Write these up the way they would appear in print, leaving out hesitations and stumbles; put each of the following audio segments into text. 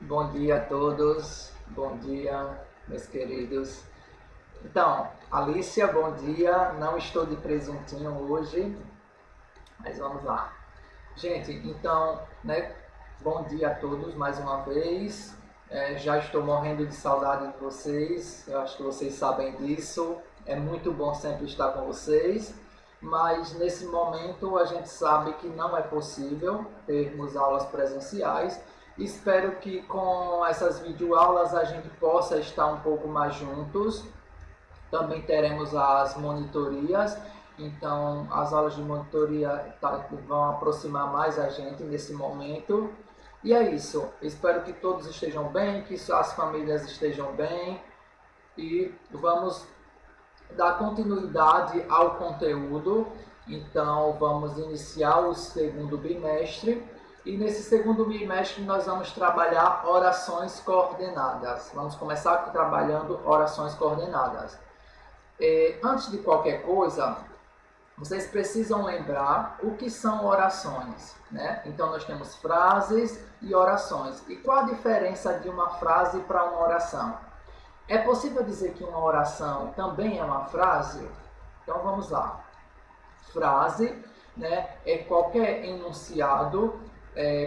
Bom dia a todos, bom dia, meus queridos. Então, Alicia, bom dia. Não estou de presuntinho hoje, mas vamos lá. Gente, então, bom dia a todos mais uma vez. Já estou morrendo de saudade de vocês, eu acho que vocês sabem disso. É muito bom sempre estar com vocês, mas nesse momento a gente sabe que não é possível termos aulas presenciais. Espero que com essas videoaulas a gente possa estar um pouco mais juntos. Também teremos as monitorias, então as aulas de monitoria vão aproximar mais a gente nesse momento. E é isso, espero que todos estejam bem, que as famílias estejam bem e vamos dar continuidade ao conteúdo. Então vamos iniciar o segundo bimestre. E nesse segundo bimestre nós vamos trabalhar orações coordenadas. Vamos começar trabalhando orações coordenadas. Antes de qualquer coisa, vocês precisam lembrar o que são orações, né? Então nós temos frases e orações. E qual a diferença de uma frase para uma oração? É possível dizer que uma oração também é uma frase? Então vamos lá. Frase, né, é qualquer enunciado,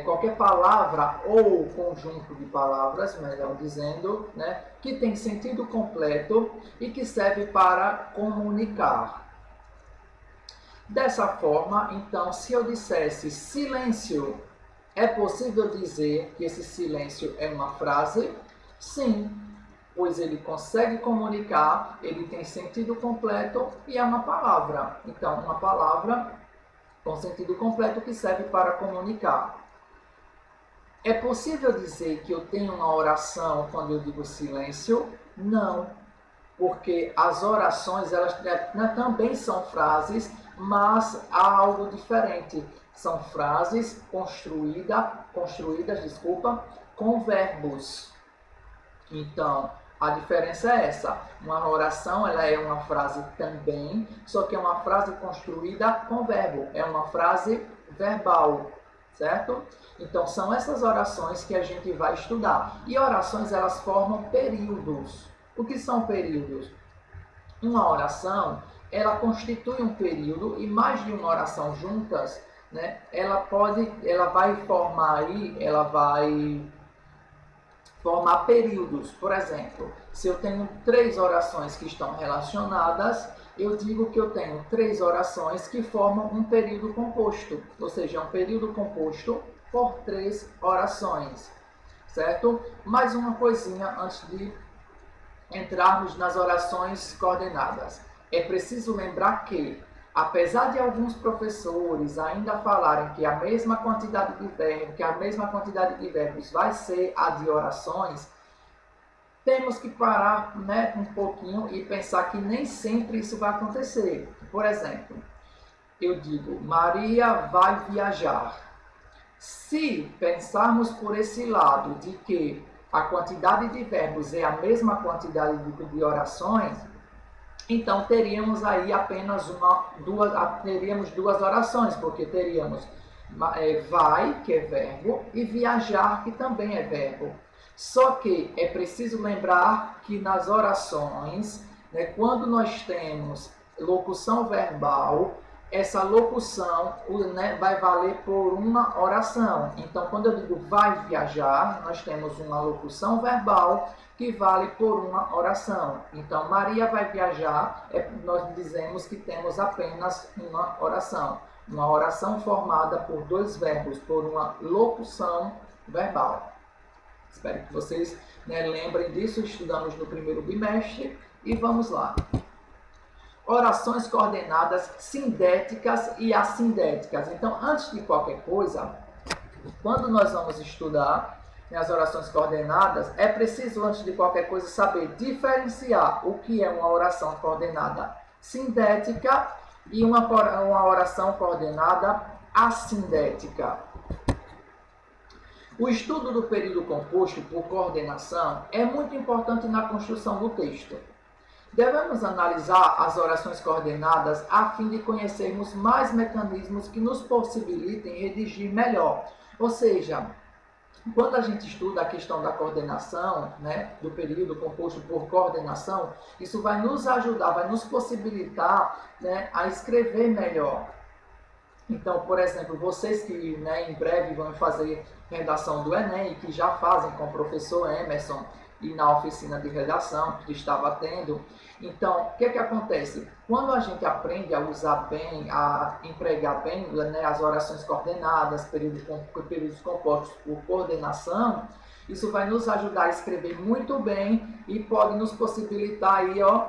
qualquer palavra ou conjunto de palavras, melhor dizendo, né, que tem sentido completo e que serve para comunicar. Dessa forma, então, se eu dissesse silêncio, é possível dizer que esse silêncio é uma frase? Sim, pois ele consegue comunicar, ele tem sentido completo e é uma palavra. Então, uma palavra com sentido completo que serve para comunicar. É possível dizer que eu tenho uma oração quando eu digo silêncio? Não, porque as orações elas também são frases, mas há algo diferente. São frases construídas, com verbos. Então, a diferença é essa. Uma oração ela é uma frase também, só que é uma frase construída com verbo. É uma frase verbal, certo? Então, são essas orações que a gente vai estudar. E orações, elas formam períodos. O que são períodos? Uma oração, ela constitui um período e mais de uma oração juntas, né? Ela vai formar períodos. Por exemplo, se eu tenho 3 orações que estão relacionadas, eu digo que eu tenho 3 orações que formam um período composto, ou seja, um período composto por 3 orações, certo? Mais uma coisinha antes de entrarmos nas orações coordenadas. É preciso lembrar que, apesar de alguns professores ainda falarem que a mesma quantidade de verbos vai ser a de orações, temos que parar, né, um pouquinho e pensar que nem sempre isso vai acontecer. Por exemplo, eu digo, Maria vai viajar. Se pensarmos por esse lado de que a quantidade de verbos é a mesma quantidade de orações, então teríamos aí apenas teríamos 2 orações, porque teríamos vai, que é verbo, e viajar, que também é verbo. Só que é preciso lembrar que nas orações, né, quando nós temos locução verbal, essa locução, né, vai valer por uma oração. Então, quando eu digo vai viajar, nós temos uma locução verbal que vale por uma oração. Então, Maria vai viajar, nós dizemos que temos apenas uma oração. Uma oração formada por 2 verbos, por uma locução verbal. Espero que vocês, né, lembrem disso. Estudamos no primeiro bimestre e vamos lá. Orações coordenadas sindéticas e assindéticas. Então, antes de qualquer coisa, quando nós vamos estudar as orações coordenadas, é preciso, antes de qualquer coisa, saber diferenciar o que é uma oração coordenada sindética e uma oração coordenada assindética. O estudo do período composto por coordenação é muito importante na construção do texto. Devemos analisar as orações coordenadas a fim de conhecermos mais mecanismos que nos possibilitem redigir melhor. Ou seja, Quando a gente estuda a questão da coordenação, né, do período composto por coordenação, isso vai nos ajudar, vai nos possibilitar, né, a escrever melhor. Então, por exemplo, vocês que, né, em breve vão fazer redação do Enem, que já fazem com o professor Emerson e na oficina de redação que estava tendo, então, o que é que acontece? Quando a gente aprende a usar bem, a empregar bem, né, as orações coordenadas, períodos compostos por coordenação, isso vai nos ajudar a escrever muito bem e pode nos possibilitar aí, ó,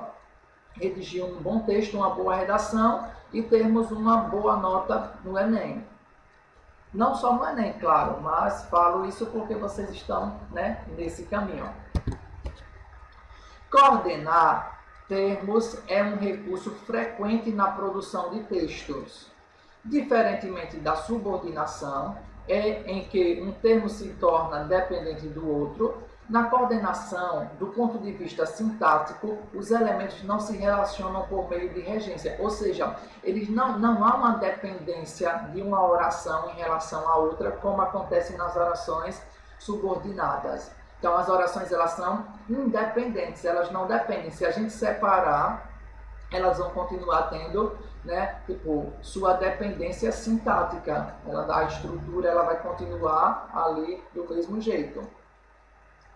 redigir um bom texto, uma boa redação e termos uma boa nota no Enem. Não só no Enem, claro, mas falo isso porque vocês estão, né, nesse caminho. Coordenar termos é um recurso frequente na produção de textos. Diferentemente da subordinação, em que um termo se torna dependente do outro, na coordenação, do ponto de vista sintático, os elementos não se relacionam por meio de regência, ou seja, não há uma dependência de uma oração em relação à outra, como acontece nas orações subordinadas. Então, as orações elas são independentes, elas não dependem. Se a gente separar, elas vão continuar tendo, né, tipo, sua dependência sintática. A estrutura ela vai continuar ali do mesmo jeito.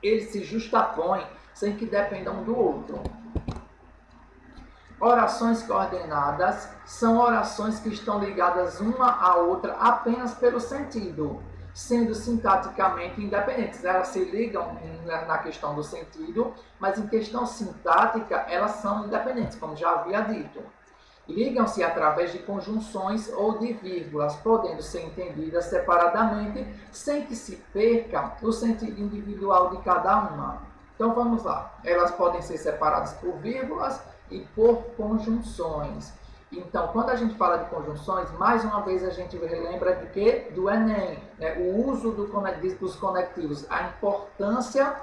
Eles se justapõem sem que dependam um do outro. Orações coordenadas são orações que estão ligadas uma à outra apenas pelo sentido, sendo sintaticamente independentes. Elas se ligam na questão do sentido, mas em questão sintática elas são independentes, como já havia dito. Ligam-se através de conjunções ou de vírgulas, podendo ser entendidas separadamente, sem que se perca o sentido individual de cada uma. Então vamos lá. Elas podem ser separadas por vírgulas e por conjunções. Então, quando a gente fala de conjunções, mais uma vez a gente relembra de quê? Do Enem, né? O uso dos conectivos, a importância,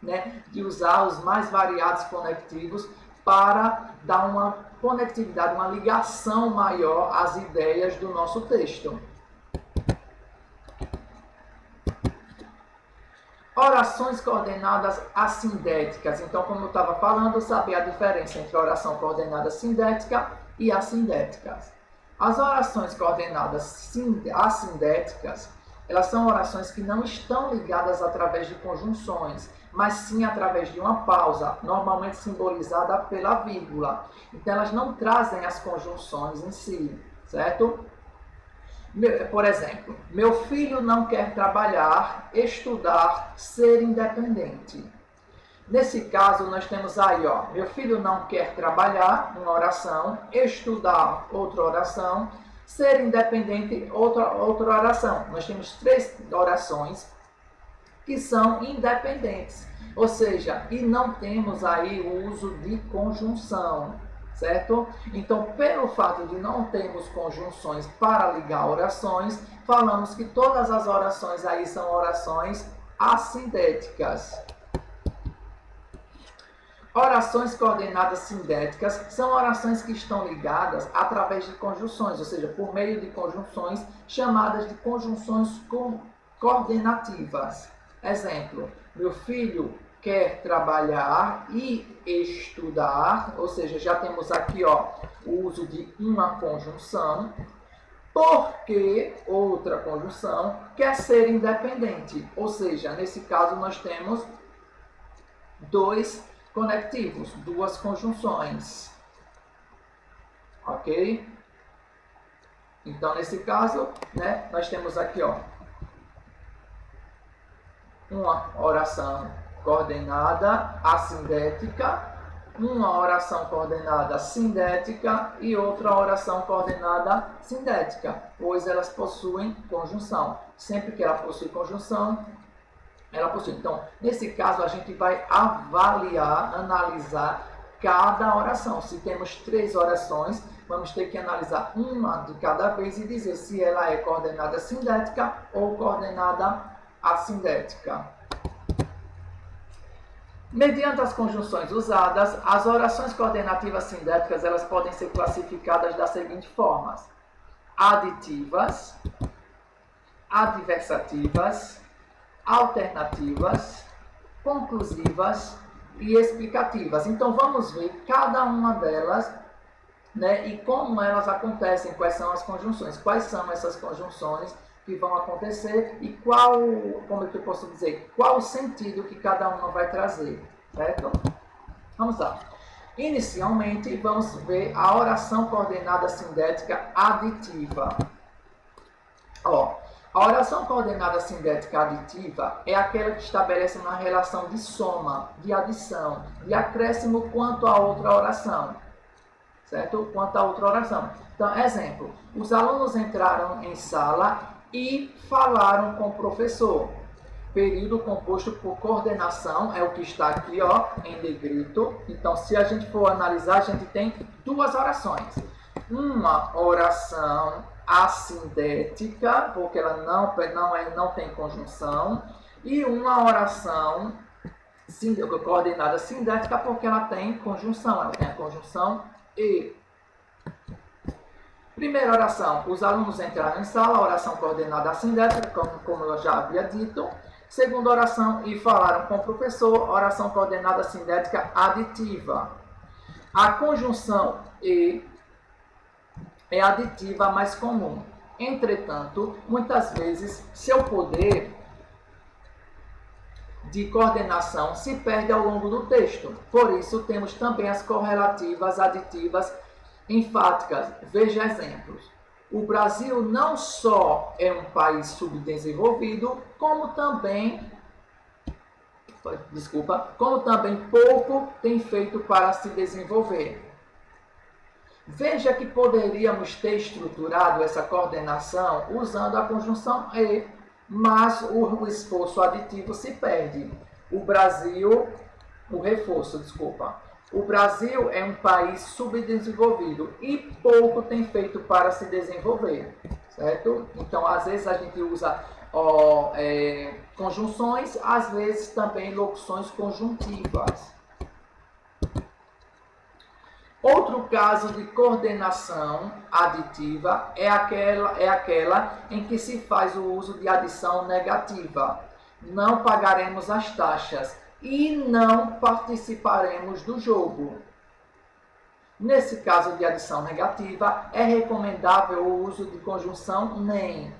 né, de usar os mais variados conectivos para dar uma conectividade, uma ligação maior às ideias do nosso texto. Orações coordenadas assindéticas. Então, como eu estava falando, saber a diferença entre oração coordenada sindética e assindéticas. As orações coordenadas assindéticas, elas são orações que não estão ligadas através de conjunções, mas sim através de uma pausa, normalmente simbolizada pela vírgula. Então, elas não trazem as conjunções em si, certo? Por exemplo, meu filho não quer trabalhar, estudar, ser independente. Nesse caso, nós temos aí, ó, meu filho não quer trabalhar, uma oração, estudar, outra oração, ser independente, outra oração. Nós temos 3 orações que são independentes, ou seja, e não temos aí o uso de conjunção, certo? Então, pelo fato de não termos conjunções para ligar orações, falamos que todas as orações aí são orações assindéticas. Orações coordenadas sindéticas são orações que estão ligadas através de conjunções, ou seja, por meio de conjunções chamadas de conjunções coordenativas. Exemplo, meu filho quer trabalhar e estudar, ou seja, já temos aqui, ó, o uso de uma conjunção, porque outra conjunção quer ser independente, ou seja, nesse caso nós temos 2 conectivos, 2 conjunções, ok? Então, nesse caso, né, nós temos aqui, ó, uma oração coordenada assindética, uma oração coordenada sindética e outra oração coordenada sindética, pois elas possuem conjunção. Sempre que ela possui conjunção, ela possui. Então, nesse caso, a gente vai avaliar, analisar cada oração. Se temos 3 orações, vamos ter que analisar uma de cada vez e dizer se ela é coordenada sindética ou coordenada assindética. Mediante as conjunções usadas, as orações coordenativas sindéticas elas podem ser classificadas da seguinte forma: aditivas, adversativas, alternativas, conclusivas e explicativas. Então vamos ver cada uma delas, né, e como elas acontecem, quais são as conjunções, quais são essas conjunções que vão acontecer e qual, como é que eu posso dizer, qual o sentido que cada uma vai trazer, certo? Vamos lá. Inicialmente, vamos ver a oração coordenada sindética aditiva. Ó, a oração coordenada sindética aditiva é aquela que estabelece uma relação de soma, de adição, de acréscimo quanto a outra oração. Certo? Quanto a outra oração. Então, exemplo, os alunos entraram em sala e falaram com o professor. Período composto por coordenação, é o que está aqui, ó, em negrito. Então, se a gente for analisar, a gente tem duas orações. Uma oração assindética, porque ela não tem conjunção, e uma oração coordenada sindética, porque ela tem conjunção, ela tem a conjunção e. Primeira oração, os alunos entraram em sala, oração coordenada assindética, como eu já havia dito. Segunda oração, e falaram com o professor, oração coordenada assindética aditiva. A conjunção e é aditiva mais comum. Entretanto, muitas vezes, seu poder de coordenação se perde ao longo do texto. Por isso, temos também as correlativas aditivas enfáticas. Veja exemplos. O Brasil não só é um país subdesenvolvido, como também pouco tem feito para se desenvolver. Veja que poderíamos ter estruturado essa coordenação usando a conjunção e, mas o esforço aditivo se perde. O Brasil é um país subdesenvolvido e pouco tem feito para se desenvolver, certo? Então, às vezes a gente usa conjunções, às vezes também locuções conjuntivas. Outro caso de coordenação aditiva é aquela em que se faz o uso de adição negativa. Não pagaremos as taxas e não participaremos do jogo. Nesse caso de adição negativa, é recomendável o uso de conjunção nem,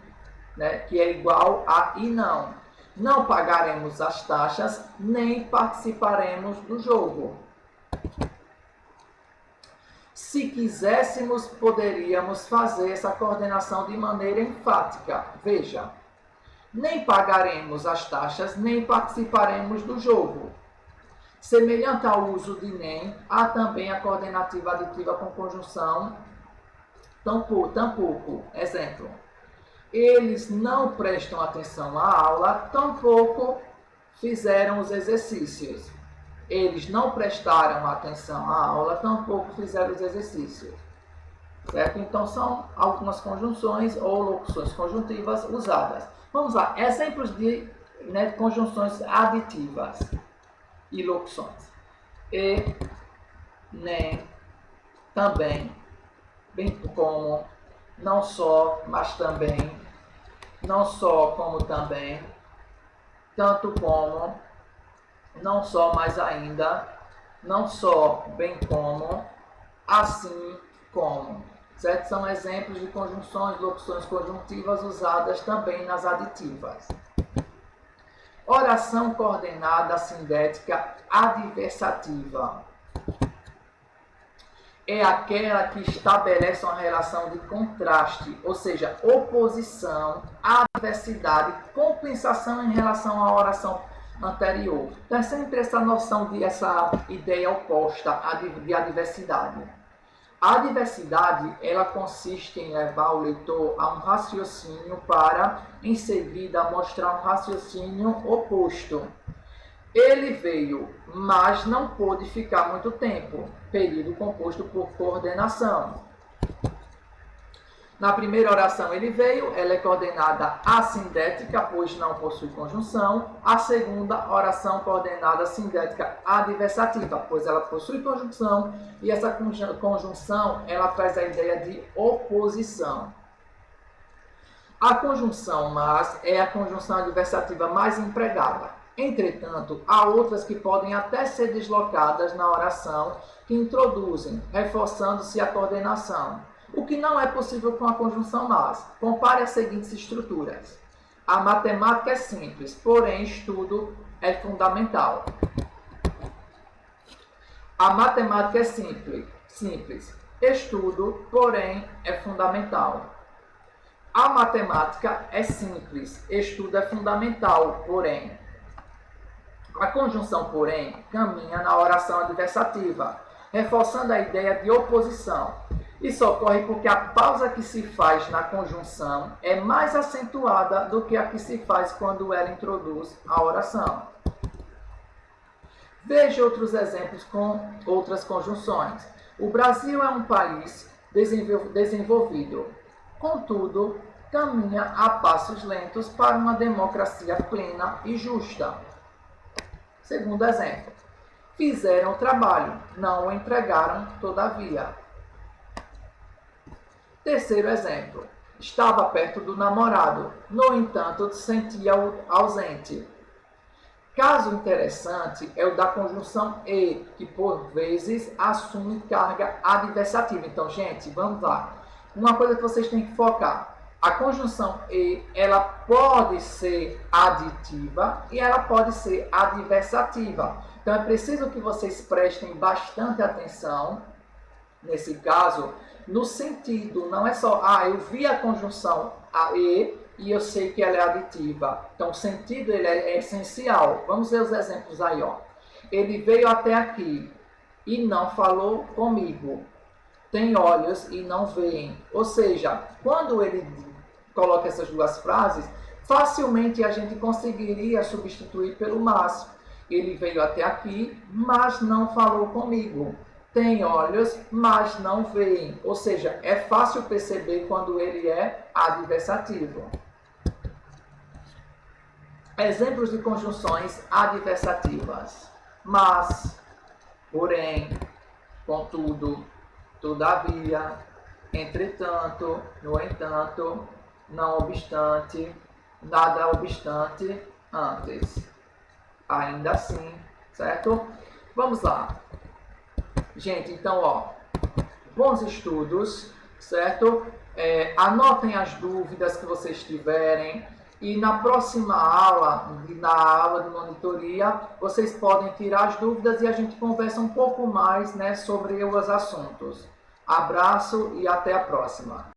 né, que é igual a e não. Não pagaremos as taxas, nem participaremos do jogo. Se quiséssemos, poderíamos fazer essa coordenação de maneira enfática. Veja, nem pagaremos as taxas, nem participaremos do jogo. Semelhante ao uso de nem, há também a coordenativa aditiva com conjunção tampouco. Exemplo, eles não prestam atenção à aula, tampouco fizeram os exercícios. Eles não prestaram atenção à aula, tampouco fizeram os exercícios. Certo? Então, são algumas conjunções ou locuções conjuntivas usadas. Vamos lá, exemplos de conjunções aditivas e locuções. E, nem, também, bem como, não só, mas também, não só como também, tanto como, não só, mas ainda, não só, bem como, assim como. Certo? São exemplos de conjunções, locuções conjuntivas usadas também nas aditivas. Oração coordenada sindética adversativa. É aquela que estabelece uma relação de contraste, ou seja, oposição, adversidade, compensação em relação à oração anterior. Então é sempre essa noção de essa ideia oposta de adversidade. A adversidade, ela consiste em levar o leitor a um raciocínio para, em seguida, mostrar um raciocínio oposto. Ele veio, mas não pôde ficar muito tempo. Período composto por coordenação. Na primeira oração ele veio, ela é coordenada assindética, pois não possui conjunção. A segunda oração coordenada sindética adversativa, pois ela possui conjunção, e essa conjunção ela traz a ideia de oposição. A conjunção mas é a conjunção adversativa mais empregada. Entretanto, há outras que podem até ser deslocadas na oração que introduzem, reforçando-se a coordenação, o que não é possível com a conjunção mas. Compare as seguintes estruturas. A matemática é simples, porém estudo é fundamental. A matemática é simples. Estudo, porém, é fundamental. A matemática é simples. Estudo é fundamental, porém. A conjunção, porém, caminha na oração adversativa, reforçando a ideia de oposição. Isso ocorre porque a pausa que se faz na conjunção é mais acentuada do que a que se faz quando ela introduz a oração. Veja outros exemplos com outras conjunções. O Brasil é um país desenvolvido, contudo, caminha a passos lentos para uma democracia plena e justa. Segundo exemplo, fizeram o trabalho, não o entregaram todavia. Terceiro exemplo, estava perto do namorado, no entanto, sentia-o ausente. Caso interessante é o da conjunção e, que por vezes assume carga adversativa. Então, gente, vamos lá. Uma coisa que vocês têm que focar. A conjunção e, ela pode ser aditiva e ela pode ser adversativa. Então, é preciso que vocês prestem bastante atenção, nesse caso, no sentido, não é só, eu vi a conjunção a e eu sei que ela é aditiva. Então, o sentido ele é essencial. Vamos ver os exemplos aí. Ó. Ele veio até aqui e não falou comigo. Tem olhos e não veem. Ou seja, quando ele coloca essas duas frases, facilmente a gente conseguiria substituir pelo mas. Ele veio até aqui, mas não falou comigo. Tem olhos, mas não veem. Ou seja, é fácil perceber quando ele é adversativo. Exemplos de conjunções adversativas. Mas, porém, contudo, todavia, entretanto, no entanto, não obstante, nada obstante, antes. Ainda assim, certo? Vamos lá. Gente, então, ó, bons estudos, certo? Anotem as dúvidas que vocês tiverem e na próxima aula, na aula de monitoria, vocês podem tirar as dúvidas e a gente conversa um pouco mais, né, sobre os assuntos. Abraço e até a próxima.